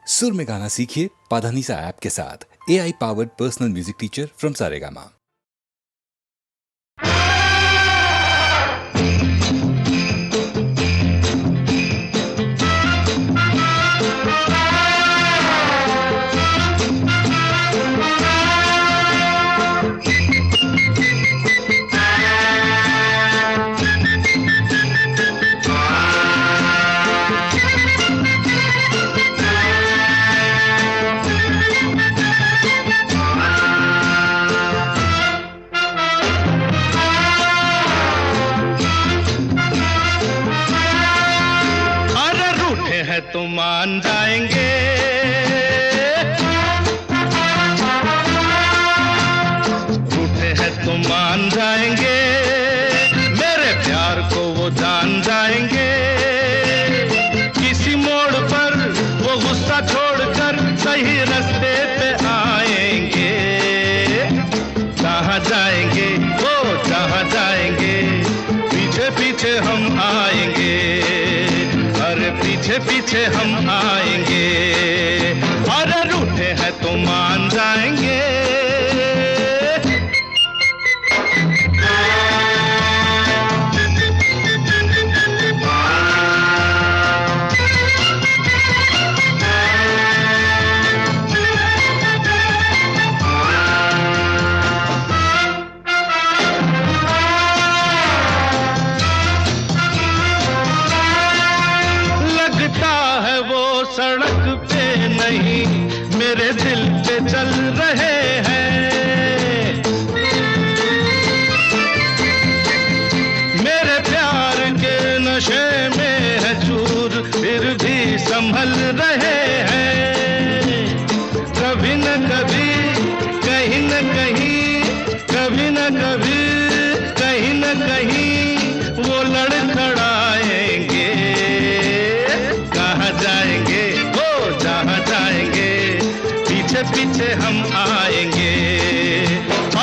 सुर में गाना सीखिए पाधानीसा ऐप के साथ। AI powered personal music teacher from Saregama. तो मान जाएंगे, रूठे हैं तो मान जाएंगे, मेरे प्यार को वो जान जाएंगे। किसी मोड़ पर वो गुस्सा छोड़कर सही रास्ते पे आएंगे। जहाँ जाएंगे वो जहाँ जाएंगे, पीछे पीछे हम आएंगे, अरे पीछे पीछे हम आएंगे। अरे रूठे हैं तो मान जाएंगे। सड़क पे नहीं मेरे दिल पे चल रहे हैं। मेरे प्यार के नशे में है चूर, फिर भी संभल रहे हैं। कभी न कभी कहीं न कहीं, कभी न कभी कहीं न कहीं वो लड़खड़ाएंगे। कहाँ जाएंगे वो जहाँ जाएंगे, पीछे पीछे हम आएंगे।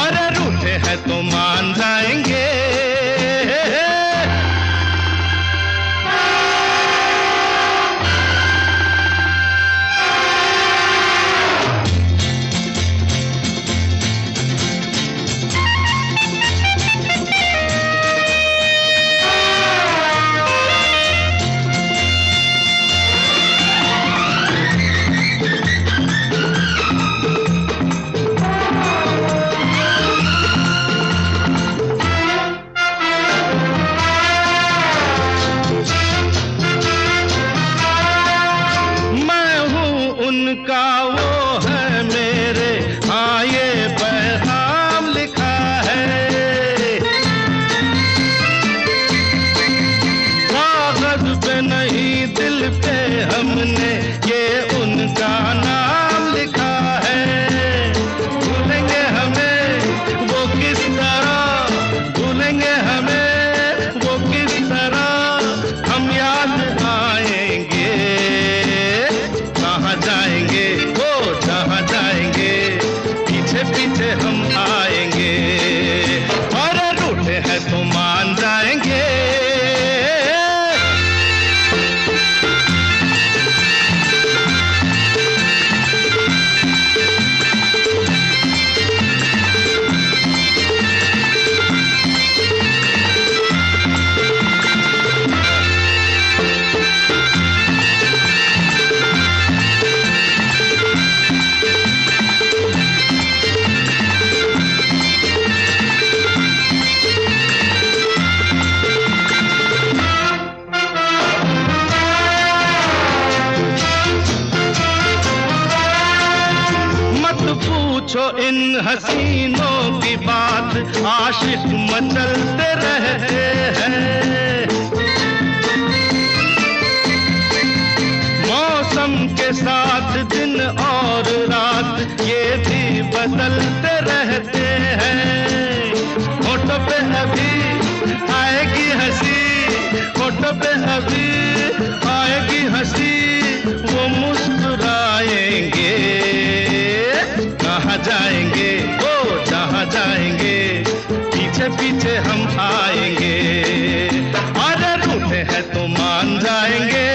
और रूठे हैं तो मान जाएंगे। उनका वो है मेरे, हाँ ये पैगाम लिखा है। कागज पे नहीं दिल पे हमने ये उनका नाम लिखा है। भूलेंगे हमें वो किस तरह, भूलेंगे हमें वो किस तरह, हम याद आएंगे। कहाँ जाएंगे वो जहाँ जाएंगे, पीछे पीछे हम आएंगे। और रूठे हैं तो मान जाएंगे। पूछो इन हसीनों की बात, आशिक मचलते रहते हैं। मौसम के साथ दिन और रात ये भी बदलते रहते हैं। होठों पे अभी आएगी हंसी, होठों पे अभी आएगी हंसी, वो मुस्कुराएंगे। कहाँ जाएंगे वो जहाँ जाएंगे, पीछे पीछे हम आएंगे। अरे रूठे हैं तो मान जाएंगे,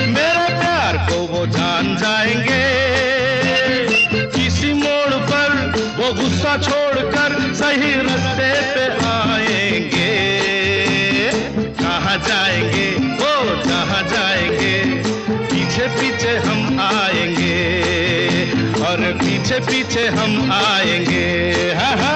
मेरे प्यार को वो जान जाएंगे। किसी मोड़ पर वो गुस्सा छोड़कर सही रास्ते पे आएंगे। कहाँ जाएंगे वो जहाँ जाएंगे, पीछे पीछे हम आएंगे और पीछे पीछे हम आएंगे। हा हा।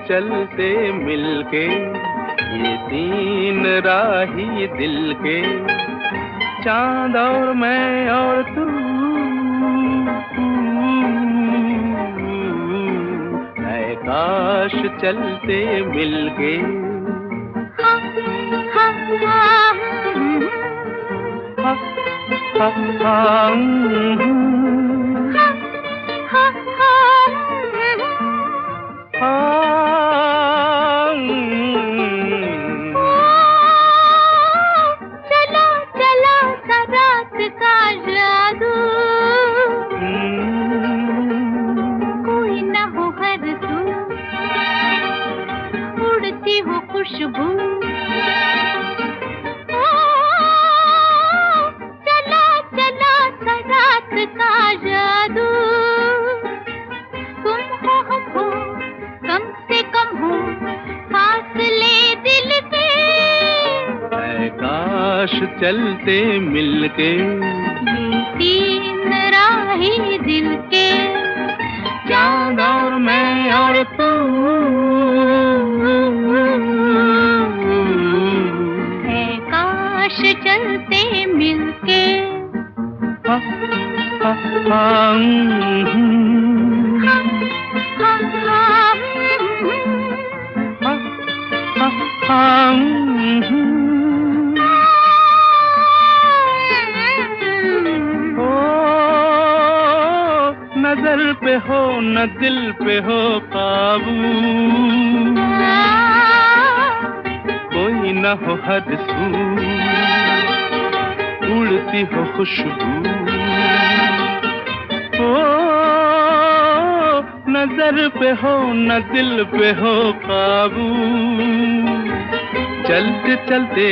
चलते मिलके ये तीन राही दिल के, चांद और मैं और तू, ऐ काश चलते मिलके। चला चला रात का जादू, कोई न हो हर सुन, उड़ती हो खुशबू। चला चला रात का जादू, तुम हो हम हो, कम से कम हो फासले दिल पे। ऐ काश चलते मिलके ये तीन राही नजर पे हो न दिल पे हो काबू, कोई न हो हद सू, उड़ती हो खुशबू। ओ नजर पे हो न दिल पे हो काबू, चलते चलते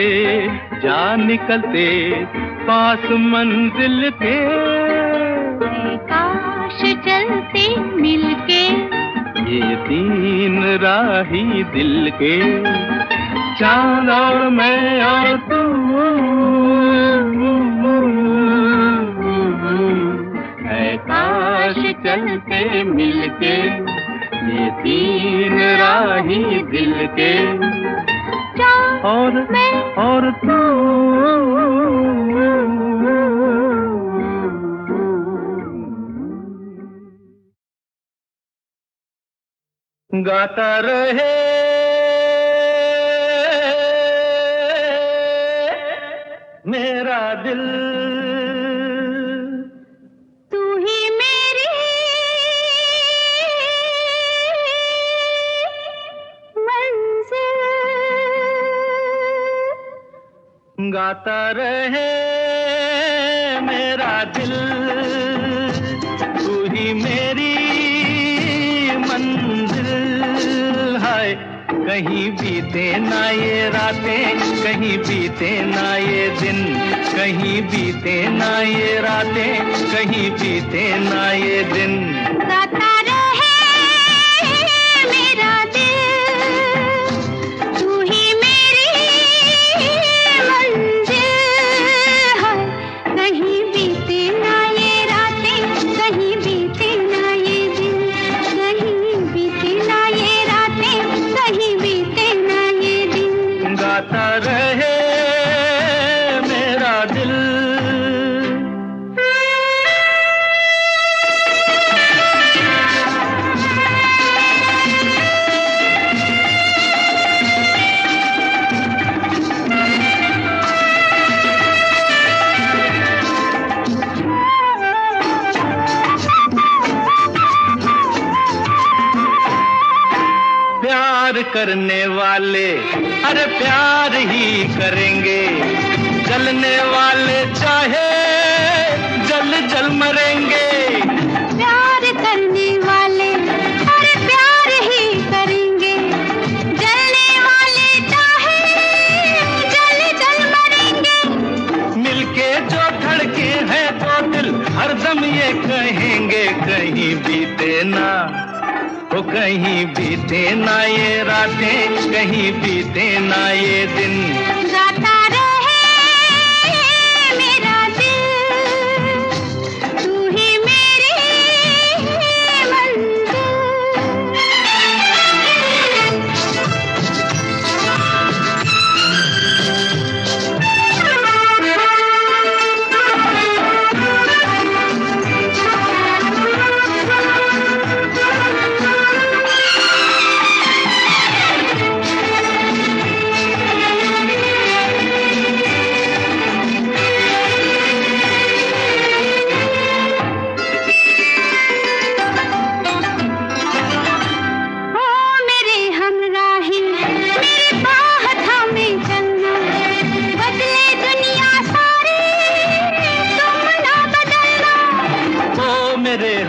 जा निकलते पास मंजिल के। काश चलते मिलके ये तीन राही दिल के, चांद और मैं और तू, है काश चलते मिलके ये तीन राही दिल के, और मैं और तू। गाता रहे मेरा दिल, तू ही मेरी मंजिल। गाता रहे मेरा दिल, तू ही मेरी मंजिल। हाय कहीं बीते ना ये रातें, कहीं बीते ना ये दिन, कहीं बीते ना ये रातें, कहीं बीते ना ये दिन। गाता रहे मेरा दिल, तू ही मेरी मंजिल। हाय कहीं बीते ना ये रातें, कहीं बीते ना ये दिन, कहीं बीते ना ये रातें, कहीं बीते ना ये दिन। गाता रहे मेरा दिल। प्यार करने वाले अरे प्यार ही करेंगे, जलने वाले चाहे जल जल मरेंगे। प्यार करने वाले अरे प्यार ही करेंगे, जलने वाले चाहे जल जल मरेंगे। मिलके जो धड़के हैं तो दिल हरदम ये कहेंगे, कहीं बीते ना वो, कहीं बीते ना ये रातें, कहीं बीते ना ये दिन। गाता रहे मेरा दिल, तू ही मेरी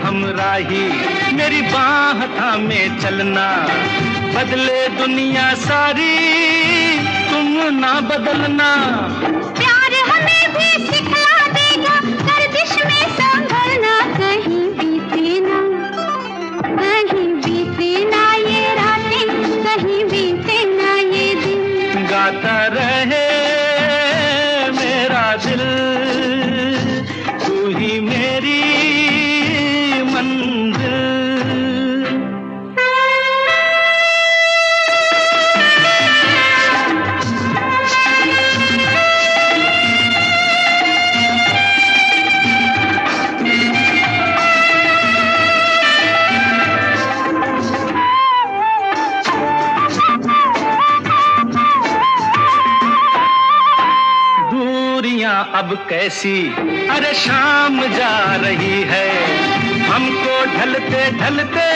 हमराही मेरी बाह थामे चलना, बदले दुनिया सारी तुम ना बदलना। प्यार हमें भी सिखला देगा गर्दिश में संभलना, कहीं बीते ना, कहीं बीते ना ये रातें, कहीं बीते ना ये दिन। गाता रहे मेरा दिल, तू ही मेरी मंजिल। अब कैसी अरे शाम जा रही है, हमको ढलते ढलते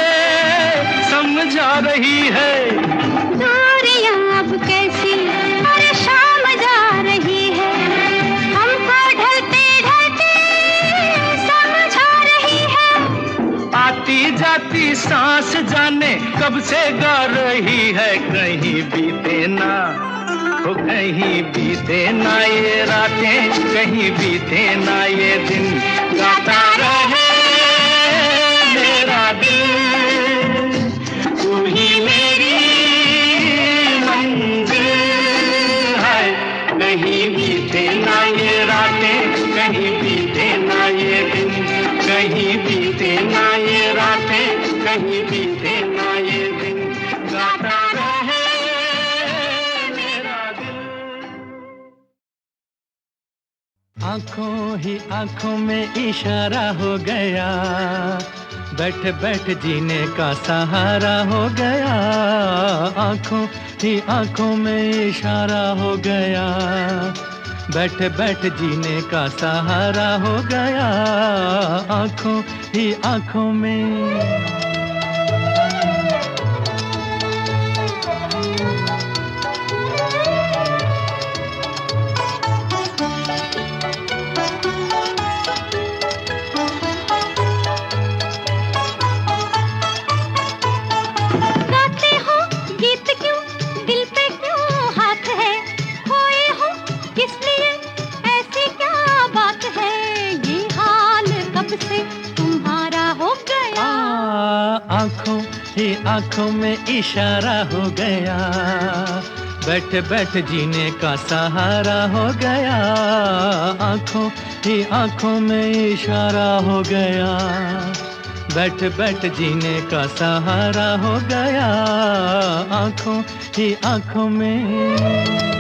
समझा रही है। दूरियां अब कैसी अरे शाम जा रही है, हमको ढलते ढलते समझा रही है। आती जाती सांस जाने कब से गा रही है, कहीं बीते ना हो कहीं बीते ना ये रातें, कहीं बीते ना ये दिन, गाता रहे मेरा दिल, तू ही मेरी मंजिल है। कहीं बीते ना ये रातें, कहीं बीते ना ये दिन, कहीं बीते ना ये रातें, कहीं बीते ना ये दिन, गाता रहे मेरा दिल। आंखों ही आंखों में इशारा हो गया, बैठ बैठ जीने का सहारा हो गया। आंखों ही आंखों में इशारा हो गया, बैठ बैठ जीने का सहारा हो गया। आंखों ही आंखों में आंखों ही आंखों में इशारा हो गया, बैठ बैठ जीने का सहारा हो गया। आंखों ही आंखों में इशारा हो गया, बैठ बैठ जीने का सहारा हो गया। आंखों ही आंखों में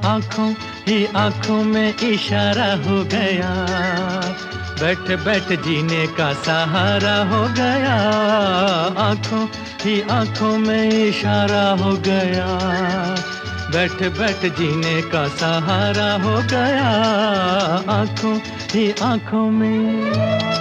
आंखों ही आंखों में इशारा हो गया, बैठ बैठ जीने का सहारा हो गया। आंखों ही आंखों में इशारा हो गया, बैठ बैठ जीने का सहारा हो गया। आंखों ही आंखों में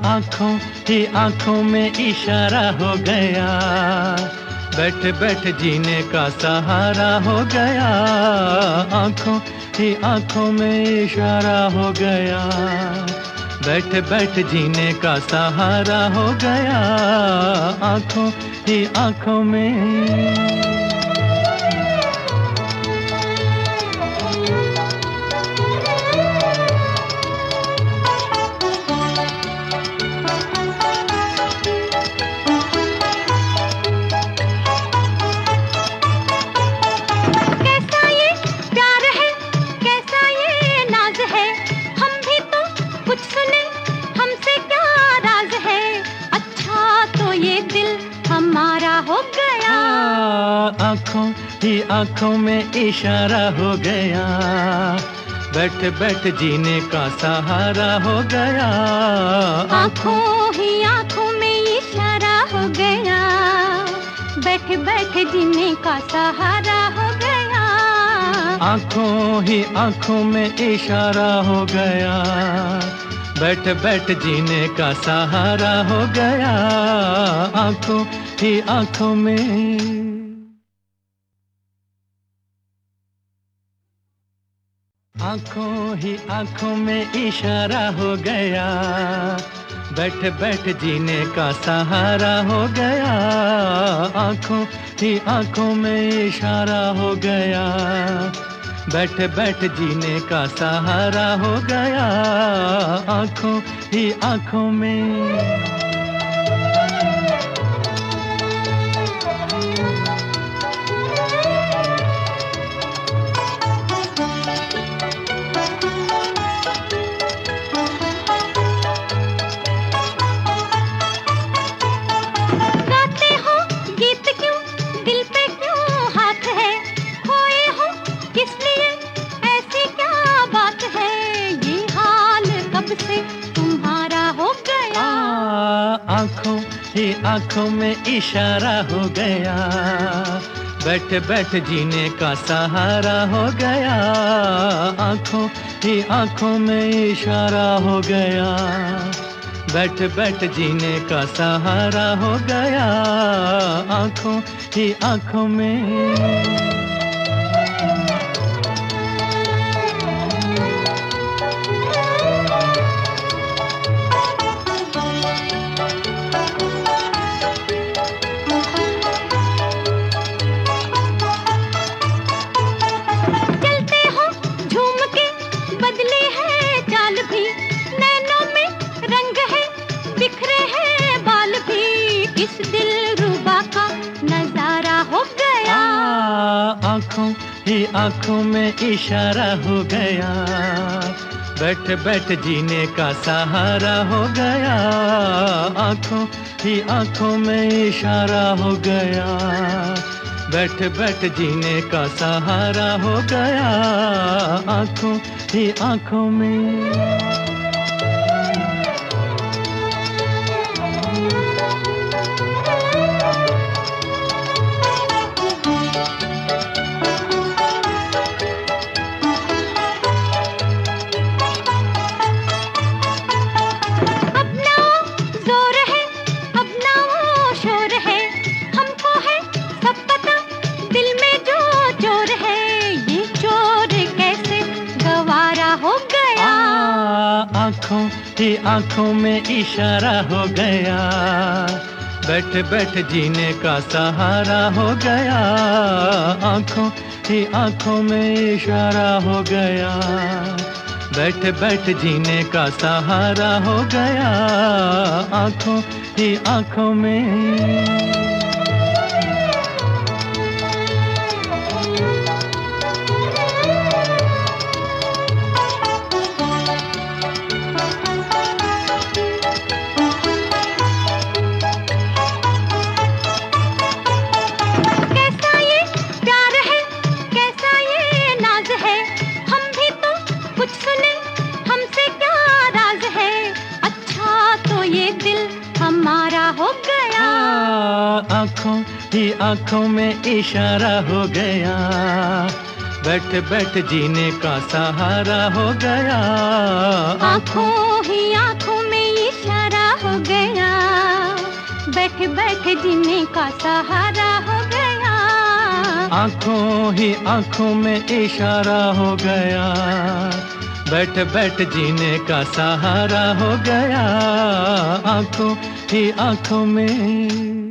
आंखों ही आंखों में इशारा हो गया, बैठ बैठ जीने का सहारा हो गया। आंखों ही आंखों में इशारा हो गया, बैठ बैठ जीने का सहारा हो गया। आंखों ही आंखों में आंखों ही आंखों में इशारा हो गया, बैठ बैठ जीने का सहारा हो गया। आंखों ही आंखों में इशारा हो गया, बैठ बैठ जीने का सहारा हो गया। आंखों ही आंखों में इशारा हो गया, बैठ बैठ जीने का सहारा हो गया। आंखों ही आंखों में आंखों ही आंखों में इशारा हो गया, बैठ बैठ जीने का सहारा हो गया। आंखों ही आंखों में इशारा हो गया, बैठ बैठ जीने का सहारा हो गया। आंखों ही आंखों में। आंखों ही आंखों में इशारा हो गया, बैठ बैठ जीने का सहारा हो गया। आंखों ही आंखों में इशारा हो गया, बैठ बैठ जीने का सहारा हो गया। आंखों ही आंखों में। आंखों ही आंखों में इशारा हो गया, बैठ बैठ जीने का सहारा हो गया। आंखों ही आंखों में इशारा हो गया, बैठ बैठ जीने का सहारा हो गया। आंखों ही आंखों में। आंखों ही आंखों में इशारा हो गया, बैठ बैठ जीने का सहारा हो गया। आंखों ही आंखों में इशारा हो गया, बैठ बैठ जीने का सहारा हो गया। आंखों ही आंखों में। आंखों ही आंखों में इशारा हो गया, बैठ बैठ जीने का सहारा हो गया। आंखों ही आंखों में इशारा हो गया, बैठ बैठ जीने का सहारा हो गया। आंखों ही आंखों में इशारा हो गया, बैठ बैठ जीने का सहारा हो गया। आंखों ही आंखों में।